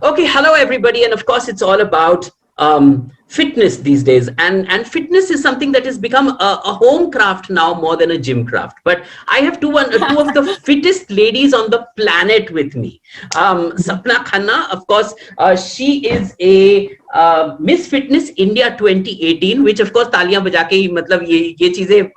Okay, hello everybody, and of course, it's all about fitness these days, and fitness is something that has become a home craft now more than a gym craft. But I have two of the fittest ladies on the planet with me. Sapna Khanna, of course, she is a Miss Fitness India 2018, which of course तालियां बजा के ही मतलब ये चीजें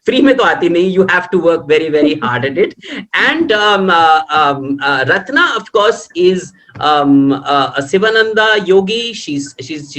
free में तो आती नहीं. You have to work very hard at it. And Ratna, of course, is a Sivananda yogi. She's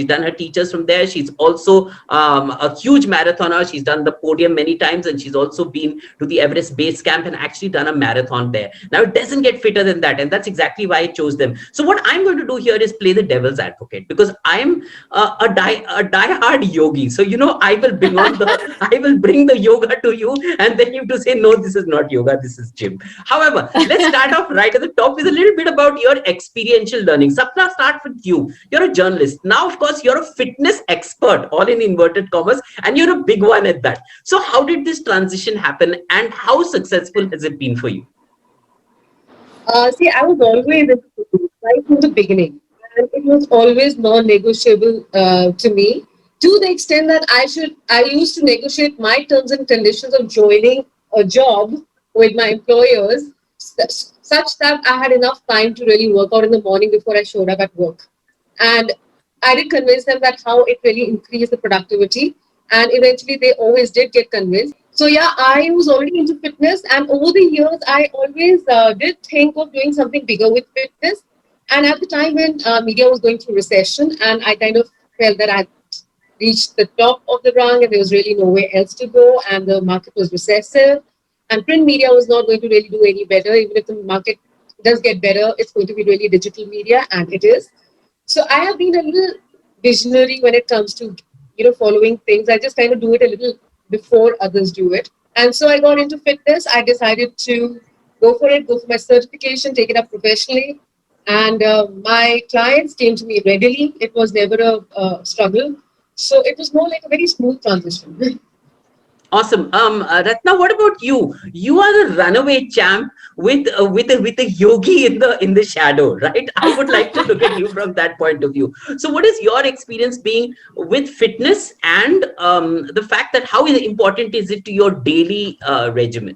done her teachers from there. She's also a huge marathoner. She's done the podium many times, and she's also been to the Everest Base Camp and actually done a marathon there. Now it doesn't get fitter than that, and that's exactly why I chose them. So what I'm going to do here is play the devil's advocate, because I'm a die-hard yogi. So I will bring the yoga to you, and then you have to say, no, this is not yoga, this is gym. However, let's start off right at the top with a little bit about your experiential learning. Sapna, start with you. You're a journalist. Now, of course, you're a fitness expert, all in inverted commas, and you're a big one at that. So how did this transition happen, and how successful has it been for you? See, I was always into fitness right from the beginning, and it was always non-negotiable to me. To the extent that I used to negotiate my terms and conditions of joining a job with my employers, such that I had enough time to really work out in the morning before I showed up at work. And I did convince them that how it really increased the productivity, and eventually they always did get convinced. So yeah, I was already into fitness, and over the years, I always did think of doing something bigger with fitness. And at the time when media was going through recession, and I kind of felt that I reached the top of the rung, and there was really nowhere else to go, and the market was recessive, and print media was not going to really do any better. Even if the market does get better, it's going to be really digital media, and it is. So I have been a little visionary when it comes to following things. I just kind of do it a little before others do it. And so I got into fitness. I decided to go for it, go for my certification, take it up professionally. And my clients came to me readily. It was never a struggle. So it was more like a very smooth transition. Awesome. Ratna, what about you? You are the runaway champ with a yogi in the shadow, right? I would like to look at you from that point of view. So, what is your experience being with fitness, and the fact that how important is it to your daily regimen?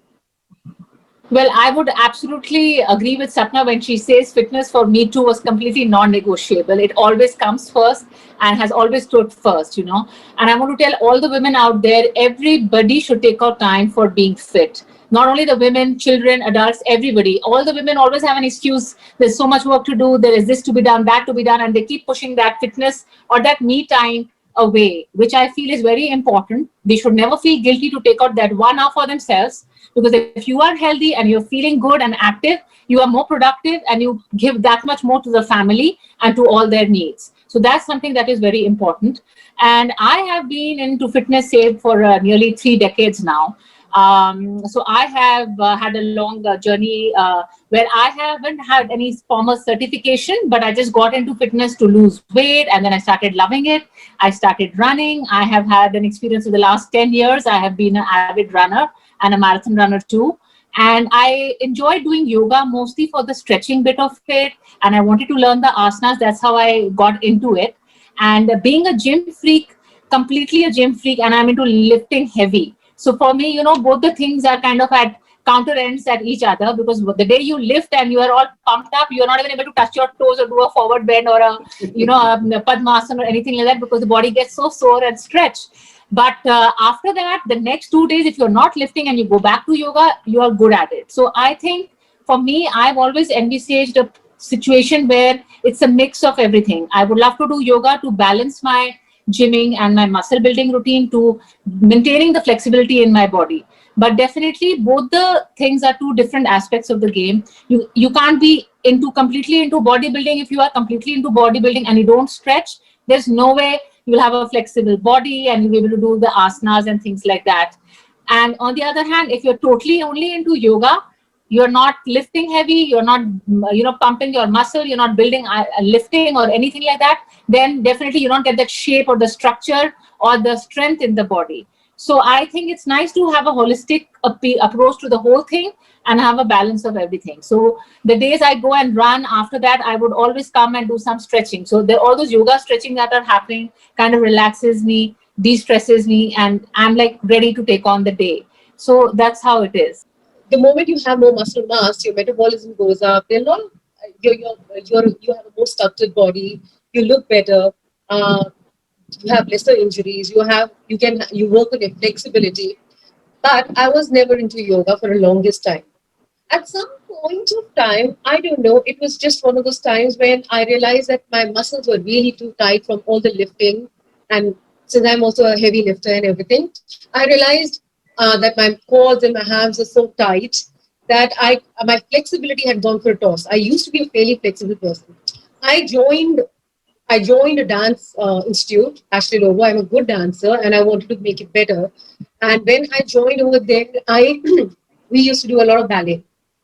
Well, I would absolutely agree with Sapna when she says fitness for me too was completely non-negotiable. It always comes first and has always stood first. And I want to tell all the women out there, everybody should take out time for being fit. Not only the women, children, adults, everybody. All the women always have an excuse. There's so much work to do. There is this to be done, that to be done. And they keep pushing that fitness or that me time away, which I feel is very important. They should never feel guilty to take out that 1 hour for themselves, because if you are healthy and you're feeling good and active, you are more productive and you give that much more to the family and to all their needs. So that's something that is very important. And I have been into fitness, say, for nearly 3 decades now. So I have had a long journey where I haven't had any formal certification, but I just got into fitness to lose weight, and then I started loving it. I started running. I have had an experience in the last 10 years. I have been an avid runner and a marathon runner too. And I enjoy doing yoga mostly for the stretching bit of it. And I wanted to learn the asanas. That's how I got into it. And being a gym freak, completely a gym freak, and I'm into lifting heavy. So for me, both the things are kind of at counter ends at each other, because the day you lift and you are all pumped up, you're not even able to touch your toes or do a forward bend or a Padmasana or anything like that, because the body gets so sore and stretched. But after that, the next 2 days, if you're not lifting and you go back to yoga, you are good at it. So I think for me, I've always envisaged a situation where it's a mix of everything. I would love to do yoga to balance my gymming and my muscle building routine, to maintaining the flexibility in my body. But definitely both the things are two different aspects of the game. You can't be completely into bodybuilding. If you are completely into bodybuilding and you don't stretch, there's no way you'll have a flexible body and you'll be able to do the asanas and things like that. And on the other hand, if you're totally only into yoga, you're not lifting heavy, you're not pumping your muscle, you're not building lifting or anything like that, then definitely you don't get that shape or the structure or the strength in the body. So I think it's nice to have a holistic approach to the whole thing, and have a balance of everything. So the days I go and run, after that, I would always come and do some stretching. So all those yoga stretching that are happening kind of relaxes me, de-stresses me, and I'm like ready to take on the day. So that's how it is. The moment you have more muscle mass, your metabolism goes up. There are a lot of, you have a more structured body. You look better. Uh, you have lesser injuries. You work on your flexibility. But I was never into yoga for the longest time. At some point of time, I don't know, it was just one of those times when I realized that my muscles were really too tight from all the lifting. And since I'm also a heavy lifter and everything, I realized that my quads and my hands are so tight that my flexibility had gone for a toss. I used to be a fairly flexible person. I joined I joined a dance institute, Ashley Lobo. I'm a good dancer and I wanted to make it better. And when I joined over there, I we used to do a lot of ballet.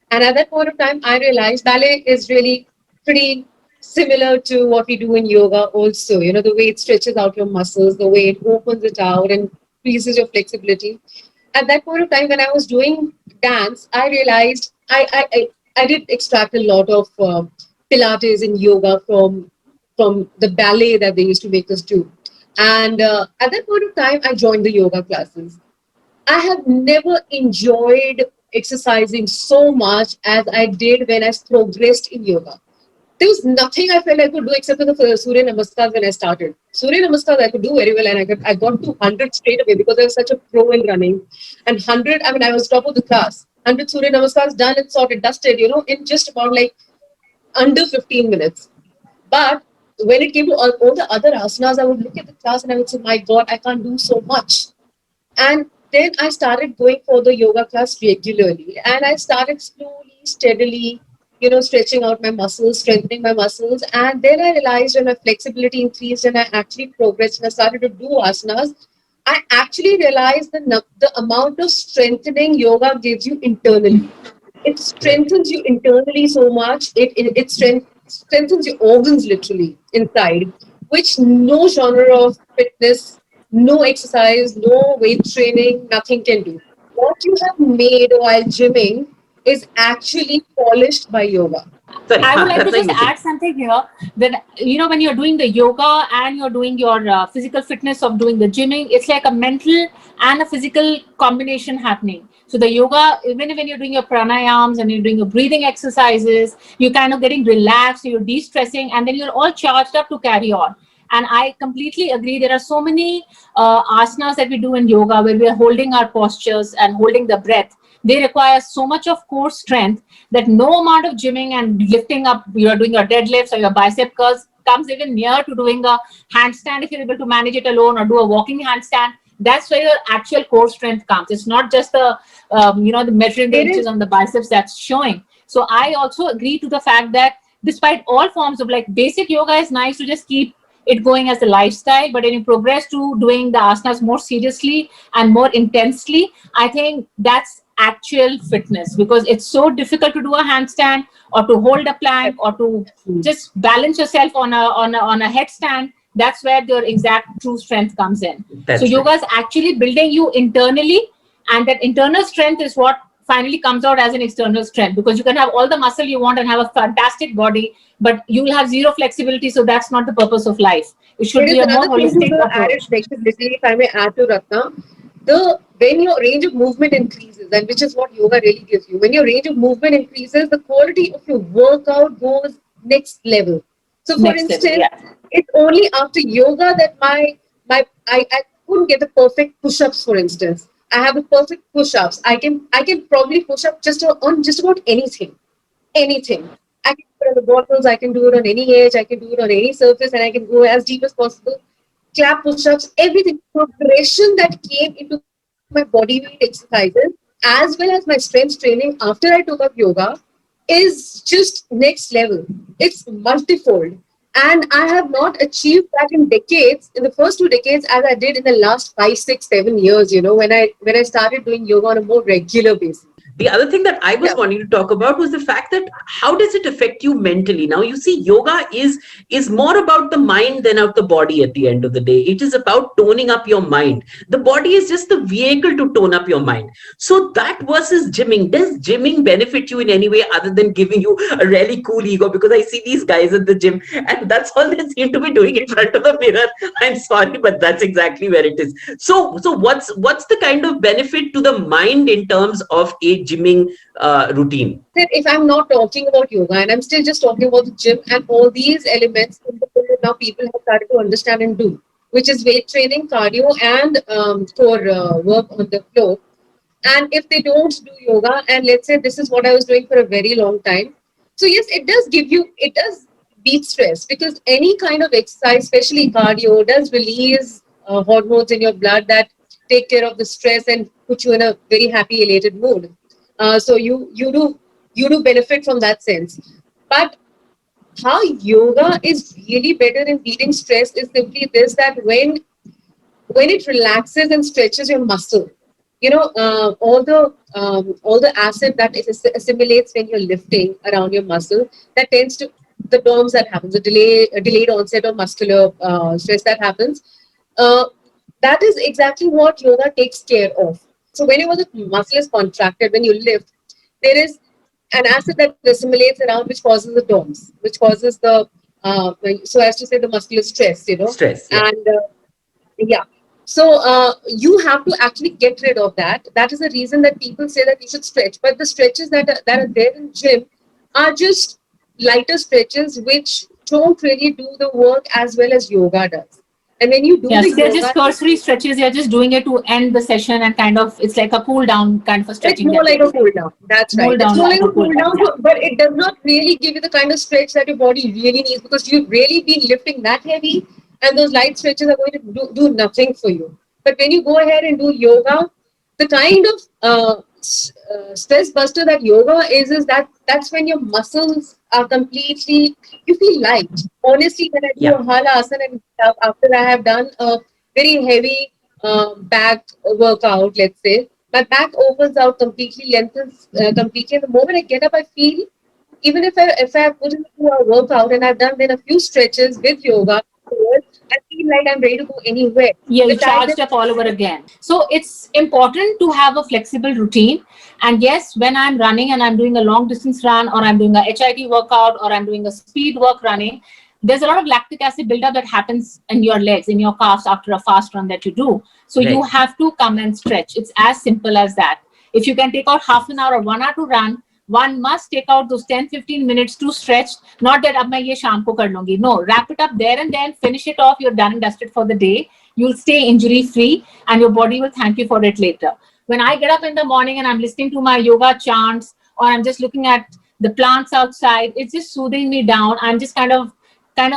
And at that point of time, I realized ballet is really pretty similar to what we do in yoga also. You know, the way it stretches out your muscles, the way it opens it out and increases your flexibility. At that point of time, when I was doing dance, I realized I did extract a lot of Pilates and yoga from the ballet that they used to make us do. And at that point of time, I joined the yoga classes. I have never enjoyed exercising so much as I did when I progressed in yoga. There was nothing I felt I could do except for the Surya Namaskars when I started. Surya Namaskars I could do very well, and I got to 100 straight away because I was such a pro in running. And 100, I mean, I was top of the class. 100 Surya Namaskars done and sorted, dusted, in just about like under 15 minutes. But when it came to all the other asanas, I would look at the class and I would say, my God, I can't do so much. And then I started going for the yoga class regularly. And I started slowly, steadily, stretching out my muscles, strengthening my muscles. And then I realized when my flexibility increased and I actually progressed and I started to do asanas, I actually realized the amount of strengthening yoga gives you internally. It strengthens you internally so much. It strengthens your organs literally inside, which no genre of fitness, no exercise, no weight training, nothing can do. What you have made while gymming is actually polished by yoga. Sorry, I would like to Ratna, just you say. add something here that, when you're doing the yoga and you're doing your physical fitness of doing the gymming, it's like a mental and a physical combination happening. So the yoga, even when you're doing your pranayams and you're doing your breathing exercises, you're kind of getting relaxed, you're de-stressing, and then you're all charged up to carry on. And I completely agree. There are so many asanas that we do in yoga where we are holding our postures and holding the breath. They require so much of core strength that no amount of gymming and lifting up, you're doing your deadlifts or your bicep curls, comes even near to doing a handstand if you're able to manage it alone, or do a walking handstand. That's where your actual core strength comes. It's not just the measuring the It inches is on the biceps that's showing. So I also agree to the fact that despite all forms of, like, basic yoga is nice to just keep it going as a lifestyle, but when you progress to doing the asanas more seriously and more intensely, I think that's actual fitness, because it's so difficult to do a handstand or to hold a plank or to just balance yourself on a headstand. That's where your exact true strength comes in. So That's yoga right. is actually building you internally, and that internal strength is what finally comes out as an external strength, because you can have all the muscle you want and have a fantastic body, but you will have zero flexibility. So that's not the purpose of life. It should There is be a more another thing to holistic the added approach. flexibility, if I may add to Ratna. When your range of movement increases, and which is what yoga really gives you, when your range of movement increases, the quality of your workout goes next level. So, for Next level, instance, yeah. it's only after yoga that I couldn't get the perfect push-ups. For instance, I have the perfect push-ups. I can probably push up on just about anything. I can do it on the bottles, I can do it on any edge, I can do it on any surface, and I can go as deep as possible. Clap push-ups, everything. Progression that came into my body weight exercises, as well as my strength training after I took up yoga, is just next level. It's multifold. And I have not achieved that in decades, in the first 2 decades, as I did in the last 5, 6, 7 years, when I started doing yoga on a more regular basis. The other thing that I was Yeah. wanting to talk about was the fact that how does it affect you mentally? Now, you see, yoga is more about the mind than of the body at the end of the day. It is about toning up your mind. The body is just the vehicle to tone up your mind. So that versus gymming, does gymming benefit you in any way other than giving you a really cool ego? Because I see these guys at the gym and that's all they seem to be doing in front of the mirror. I'm sorry, but that's exactly where it is. So what's the kind of benefit to the mind in terms of a gymming routine? That if I'm not talking about yoga and I'm still just talking about the gym and all these elements now people have started to understand and do, which is weight training, cardio, and core work on the floor. And if they don't do yoga, and let's say this is what I was doing for a very long time, so yes, it does beat stress because any kind of exercise, especially cardio, does release hormones in your blood that take care of the stress and put you in a very happy, elated mood. So you do benefit from that sense. But how yoga is really better in beating stress is simply this, that when it relaxes and stretches your muscle, all the acid that it assimilates when you're lifting around your muscle, that tends to the DOMS that happens, the delayed onset of muscular stress that happens. Uh, that is exactly what yoga takes care of. So whenever the muscle is contracted, when you lift, there is an acid that assimilates around, which causes the DOMS, which causes the so as to say the muscular stress, Stress, yeah. and yeah. So you have to actually get rid of that. That is the reason that people say that you should stretch. But the stretches that are there in gym are just lighter stretches which don't really do the work as well as yoga does. And when you do Yeah, the so they're yoga, just cursory stretches. You're just doing it to end the session and kind of, it's like a cool down kind of a it's stretching more that like they're a doing. cool down. That's right. Cool It's down, more like like a a cool cool down. down, Yeah. but it does not really give you the kind of stretch that your body really needs because you've really been lifting that heavy, and those light stretches are going to do nothing for you. But when you go ahead and do yoga, the kind of stress buster that yoga is that that's when your muscles are completely, you feel light. Honestly, when I do Yeah. a hala asana and stuff, after I have done a very heavy back workout, let's say, my back opens out completely, lengthens completely. And the moment I get up, I feel, even if I put in a workout and I've done then a few stretches with yoga, I feel like I'm ready to go anywhere. Yeah, you The charged tiredness, up all over again. So it's important to have a flexible routine. And yes, when I'm running and I'm doing a long distance run, or I'm doing a HIIT workout, or I'm doing a speed work running, there's a lot of lactic acid buildup that happens in your legs, in your calves after a fast run that you do. So you Right. have to come and stretch. It's as simple as that. If you can take out half an hour or 1 hour to run, one must take out those 10-15 minutes to stretch. Not that ab main ye shaam ko kar lungi. No, wrap it up there and then finish it off. You're done and dusted for the day. You'll stay injury free and your body will thank you for it later. When I get up in the morning and I'm listening to my yoga chants, or I'm just looking at the plants outside, it's just soothing me down. I'm just kind of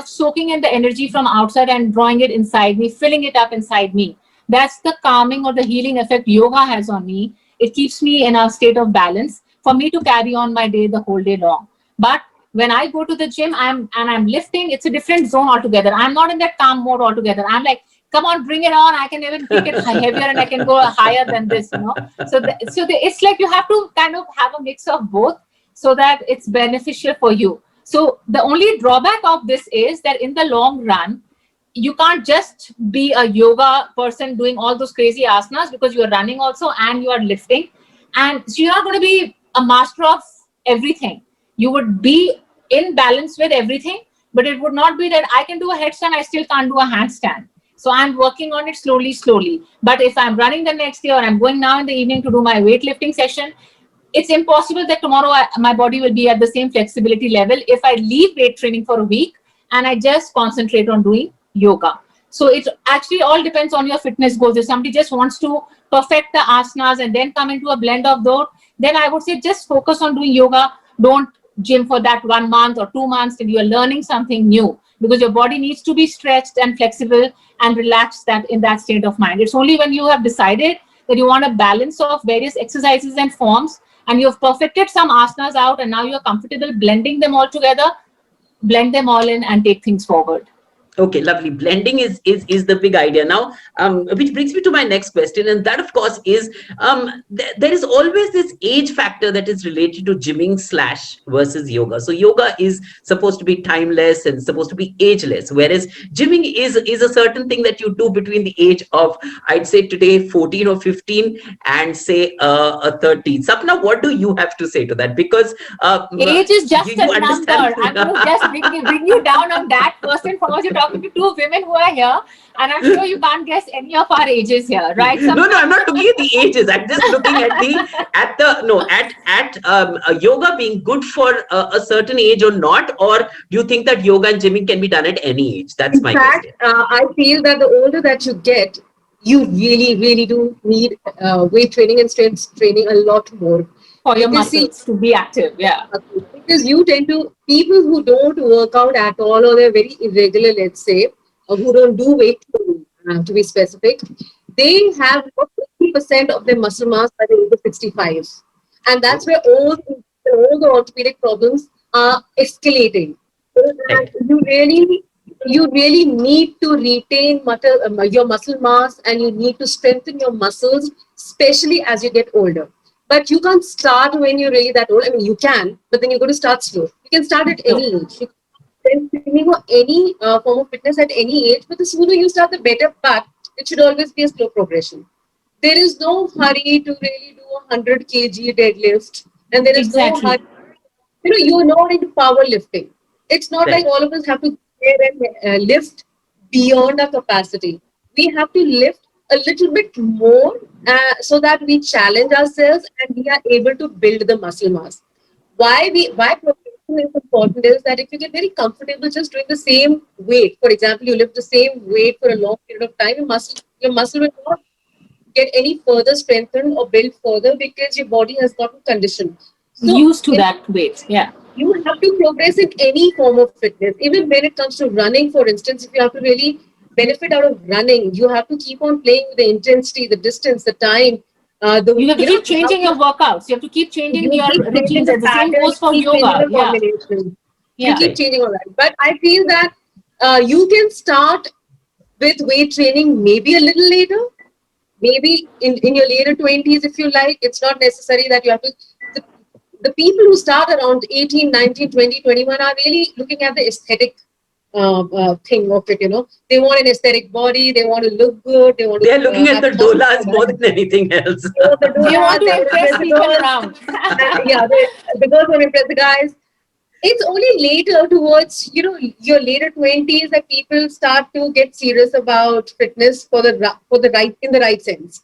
soaking in the energy from outside and drawing it inside me, filling it up inside me. That's the calming or the healing effect yoga has on me. It keeps me in a state of balance for me to carry on my day the whole day long. But when I go to the gym, I'm lifting, it's a different zone altogether. I'm not in that calm mode altogether. I'm like, come on, bring it on. I can even pick it heavier and I can go higher than this. It's like you have to kind of have a mix of both so that it's beneficial for you. So the only drawback of this is that in the long run, you can't just be a yoga person doing all those crazy asanas because you're running also and you are lifting. And so you're not going to be a master of everything. You would be in balance with everything, but it would not be that I can do a headstand, I still can't do a handstand. So I'm working on it slowly, slowly. But if I'm running the next day or I'm going now in the evening to do my weightlifting session, it's impossible that tomorrow my body will be at the same flexibility level if I leave weight training for a week and I just concentrate on doing yoga. So it actually all depends on your fitness goals. If somebody just wants to perfect the asanas and then come into a blend of those, then I would say just focus on doing yoga. Don't gym for that 1 month or 2 months till you're learning something new, because your body needs to be stretched and flexible and relaxed that in that state of mind. It's only when you have decided that you want a balance of various exercises and forms and you've perfected some asanas out and now you're comfortable blending them all together, blend them all in and take things forward. Okay, lovely. Blending is the big idea now, which brings me to my next question, and that, of course, is there is always this age factor that is related to gymming slash versus yoga. So yoga is supposed to be timeless and supposed to be ageless, whereas gymming is a certain thing that you do between the age of, I'd say today, 14 or 15 and say a 30. Sapna, what do you have to say to that? Because Age is just you a number. understand. I'm going to just bring you down on that. First and foremost, you're talking to two women who are here, and I'm sure you can't guess any of our ages here, right? No, I'm not looking at the ages. I'm just looking at yoga being good for a certain age or not, or do you think that yoga and gymming can be done at any age? That's In my fact, question. I feel that the older that you get, you really, really do need weight training and strength training a lot more. For your Because see, muscles to be active. Yeah. because you tend to, people who don't work out at all or they're very irregular, let's say, or who don't do weight training, to be specific, they have about 50% of their muscle mass by the age of 65. And that's where all the orthopedic problems are escalating. And Right. you really need to retain your muscle mass, and you need to strengthen your muscles, especially as you get older. But you can't start when you're really that old. I mean, you can, but then you're going to start slow. You can start at No. any age. You can start training or any form of fitness at any age, but the sooner you start, the better. But it should always be a slow progression. There is no hurry to really do a 100 kg deadlift, and there is no hurry. Exactly. You're not into powerlifting. It's not like Right. all of us have to go there and lift beyond our capacity. We have to lift a little bit more so that we challenge ourselves and we are able to build the muscle mass. Why progression is important is that if you get very comfortable just doing the same weight, for example, you lift the same weight for a long period of time, your muscle will not get any further strengthened or built further because your body has gotten conditioned. So Used to that weight. Yeah. you have to progress in any form of fitness. Even when it comes to running, for instance, if you have to really benefit out of running, you have to keep on playing with the intensity, the distance, the time. You have to keep How changing your workouts. You have to keep changing you your keep changing routines. the And the same pattern, goes for you keep changing yoga. the Yeah. combination. You Yeah. keep Right. changing all that. But I feel that you can start with weight training maybe a little later, maybe in your later 20s if you like. It's not necessary that you have to. The, the people who start around 18, 19, 20, 21 are really looking at the aesthetic thing of it. They want an aesthetic body, they want to look good, they want They are to looking at have the muscles. dollars more than anything else. They want the They want dollars, to they want to impress impress the people girls. around. Yeah, the girls want to impress the guys. It's only later towards your later 20s that people start to get serious about fitness for the right in the right sense.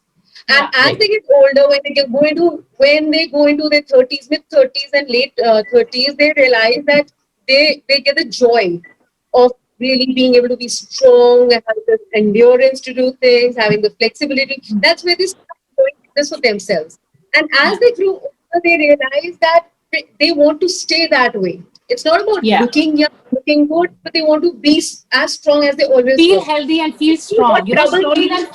And Yeah. as Right. they get older, when they go into their 30s, mid 30s and late 30s, they realize that they get the joy of really being able to be strong and having the endurance to do things, having the flexibility. That's where they start doing this for themselves. And as Yeah. they grow older, they realize that they want to stay that way. It's not about Yeah. looking young, looking good, but they want to be as strong as they always Feel were. healthy and feel What strong. troubles Slowly me then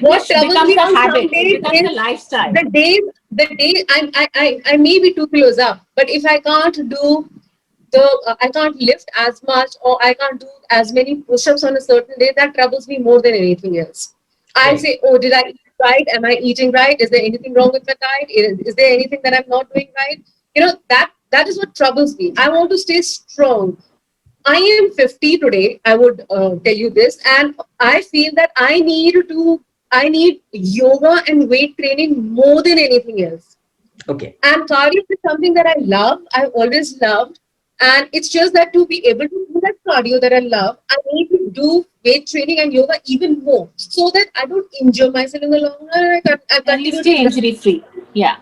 what fitness troubles becomes me a on some habit. It days becomes a is lifestyle. the day I may be 2 kilos up, but if I can't do I can't lift as much or I can't do as many push-ups on a certain day, that troubles me more than anything else. I Right. say, oh, did I eat right? Am I eating right? Is there anything wrong with my diet? Is there anything that I'm not doing right? That is what troubles me. I want to stay strong. I am 50 today. I would tell you this, and I feel that I need yoga and weight training more than anything else. Okay. And cardio is something that I love. I've always loved, and it's just that to be able to do that cardio that I love, I need to do weight training and yoga even more, so that I don't injure myself in the long run. I And you continue to stay run. injury free. Yeah.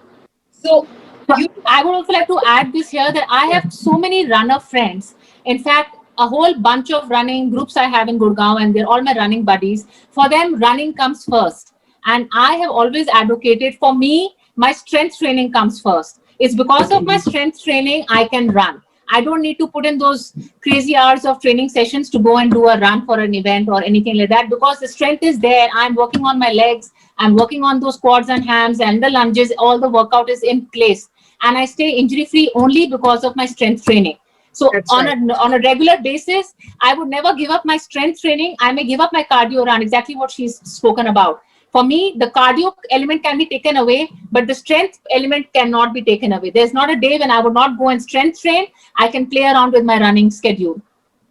So you I would also like to add this here that I have so many runner friends. In fact, a whole bunch of running groups I have in Gurgaon, and they're all my running buddies. For them, running comes first. And I have always advocated, for me, my strength training comes first. It's because of Okay. my strength training I can run. I don't need to put in those crazy hours of training sessions to go and do a run for an event or anything like that, because the strength is there. I'm working on my legs, I'm working on those quads and hams and the lunges, all the workout is in place. And I stay injury free only because of my strength training. So That's on right. a regular basis, I would never give up my strength training. I may give up my cardio run, exactly what she's spoken about. For me, the cardio element can be taken away, but the strength element cannot be taken away. There's not a day when I would not go and strength train. I can play around with my running schedule.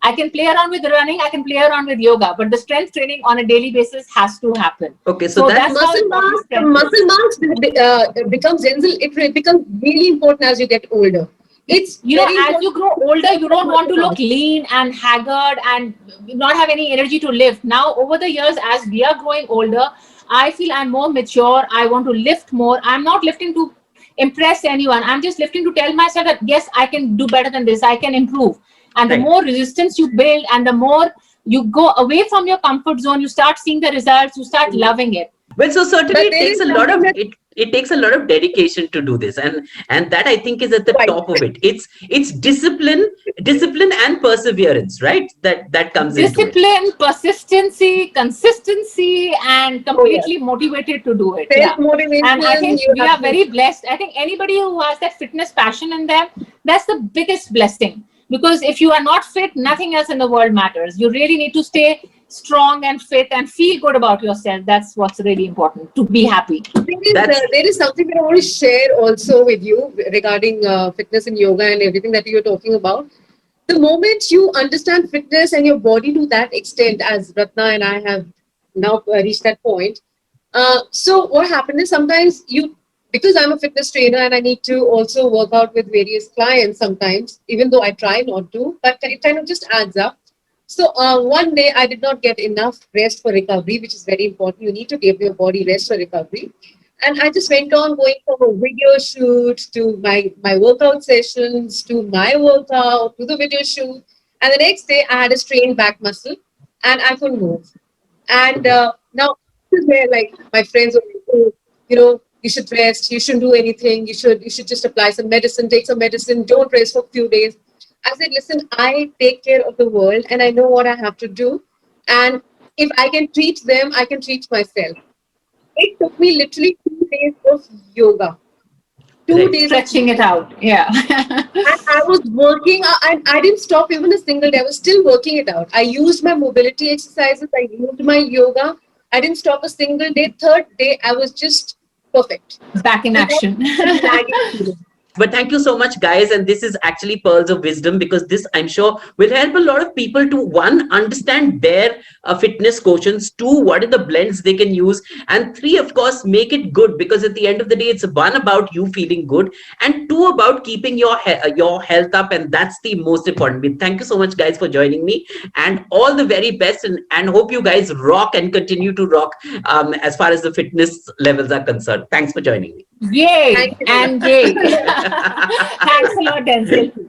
I can play around with running, I can play around with yoga, but the strength training on a daily basis has to happen. Okay, so that's how Muscle important mass, strength muscle is. mass becomes Denzel. It becomes really important as you get older. It's You know, very as important you grow older, you don't want to muscle look lean and haggard and not have any energy to lift. Now, over the years, as we are growing older, I feel I'm more mature. I want to lift more. I'm not lifting to impress anyone. I'm just lifting to tell myself that, yes, I can do better than this. I can improve. And the Right. more resistance you build and the more you go away from your comfort zone, you start seeing the results, you start loving it. Well, so certainly But it there takes is a lot something of that it takes a lot of dedication to do this, and that I think is at the quite top of it. It's discipline and perseverance, right? That comes into it. Discipline, persistency, consistency, and oh yeah, completely motivated to do it. self Yeah. And I motivation. think You we have are to. very blessed. I think anybody who has that fitness passion in them, that's the biggest blessing. Because if you are not fit, nothing else in the world matters. You really need to stay strong and fit and feel good about yourself. That's what's really important, to be happy. That's There is something that I want to share also with you regarding fitness and yoga and everything that you're talking about. The moment you understand fitness and your body to that extent, as Ratna and I have now reached that point. So what happened is sometimes because I'm a fitness trainer and I need to also work out with various clients sometimes, even though I try not to, but it kind of just adds up. So one day I did not get enough rest for recovery, which is very important. You need to give your body rest for recovery. And I just went on going from a video shoot to my workout sessions to my workout to the video shoot. And the next day I had a strained back muscle and I couldn't move. And okay. now this is where like my friends were like, oh, you should rest. You shouldn't do anything. You should just apply some medicine, take some medicine. Don't rest for a few days. I said, listen, I take care of the world and I know what I have to do. And if I can treat them, I can treat myself. It took me literally 2 days of yoga. Two Right. days of Stretching it out. Yeah. and I was working, and I didn't stop even a single day. I was still working it out. I used my mobility exercises, I used my yoga. I didn't stop a single day. Third day, I was just perfect. Back in And that action. was a nagging feeling. But thank you so much, guys. And this is actually pearls of wisdom, because this, I'm sure, will help a lot of people to, one, understand their fitness quotients, two, what are the blends they can use, and three, of course, make it good, because at the end of the day, it's one about you feeling good, and two, about keeping your health up. And that's the most important bit. Thank you so much, guys, for joining me, and all the very best. And hope you guys rock and continue to rock as far as the fitness levels are concerned. Thanks for joining me. Yay Thank you. and yay. Thanks a lot, Denzel.